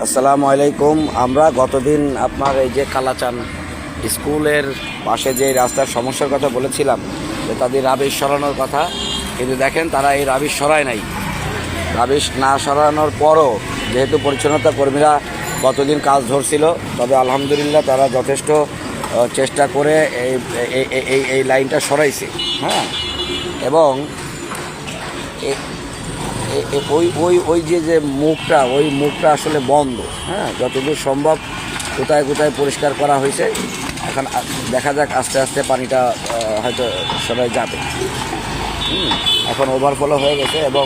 আসসালামু আলাইকুম। আমরা গতদিন আপনার এই যে কালাচান স্কুলের পাশে যে রাস্তার সমস্যার কথা বলেছিলাম, যে তাদের রাবিশ সরানোর কথা, কিন্তু দেখেন তারা এই রাবিশ সরায় নাই। রাবিশ না সরানোর পরও যেহেতু পরিচ্ছন্নতা কর্মীরা গতদিন কাজ ধরছিল, তবে আলহামদুলিল্লাহ তারা যথেষ্ট চেষ্টা করে এই লাইনটা সরাইছে। হ্যাঁ, এবং ওই ওই ওই যে মুখটা আসলে বন্ধ। হ্যাঁ, যতদূর সম্ভব কোথায় কোথায় পরিষ্কার করা হয়েছে। এখন দেখা যাক, আস্তে আস্তে পানিটা হয়তো সবাই যাবে। এখন ওভারফ্লো হয়ে গেছে এবং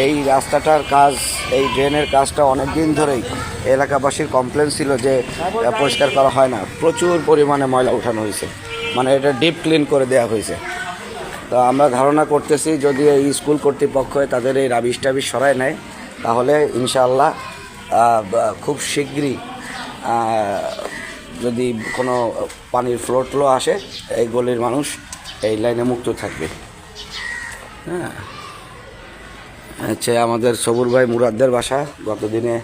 এই রাস্তাটার কাজ, এই ড্রেনের কাজটা অনেক দিন ধরেই এলাকাবাসীর কমপ্লেন ছিল যে পরিষ্কার করা হয় না। প্রচুর পরিমাণে ময়লা উঠানো হয়েছে, মানে এটা ডিপ ক্লিন করে দেওয়া হয়েছে। তো আমরা ধারণা করতেছি যদি এই স্কুল কর্তৃপক্ষ তাদের এই রাবিশ টাবিশ সরায় নেয়, তাহলে ইনশাআল্লাহ খুব শীঘ্রই যদি কোনো পানির ফ্লো আসে, এই গলির মানুষ এই লাইনে মুক্ত থাকবে। হ্যাঁ, আচ্ছা, আমাদের সবুর ভাই মুরাদদের বাসা। গতদিনে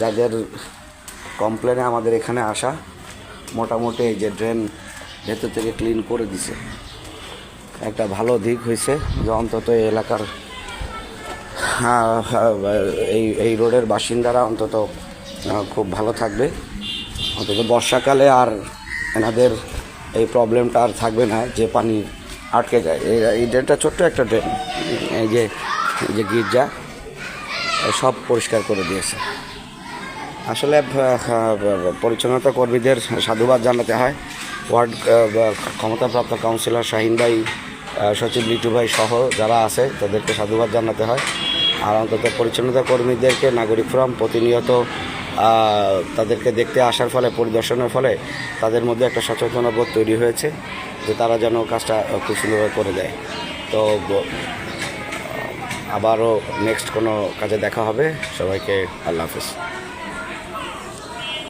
যাদের কমপ্লেনে আমাদের এখানে আসা, মোটামুটি এই যে ড্রেন ভেতর থেকে ক্লিন করে দিছে। একটা ভালো দিক হয়েছে যে অন্তত এই এলাকার এই রোডের বাসিন্দারা অন্তত খুব ভালো থাকবে। অন্তত বর্ষাকালে আর এনাদের এই প্রবলেমটা আর থাকবে না যে পানি আটকে যায়। এই ড্রেনটা ছোট্ট একটা ড্রেন, এই যে গির্জা সব পরিষ্কার করে দিয়েছে। আসলে পরিচ্ছন্নতা কর্মীদের সাধুবাদ জানাতে হয়। ওয়ার্ড ক্ষমতাপ্রাপ্ত কাউন্সিলর শাহিন ভাই, সচিব লিটু ভাই সহ যারা আছে তাদেরকে সাধুবাদ জানাতে হয়। আর অন্তত পরিচ্ছন্নতা কর্মীদেরকে নাগরিক ফোরাম প্রতিনিয়ত তাদেরকে দেখতে আসার ফলে, পরিদর্শনের ফলে তাদের মধ্যে একটা সচেতনতা বোধ তৈরি হয়েছে যে তারা যেন কাজটা খুব সুন্দরভাবে করে দেয়। তো আবারও নেক্সট কোনো কাজে দেখা হবে। সবাইকে আল্লাহ হাফেজ।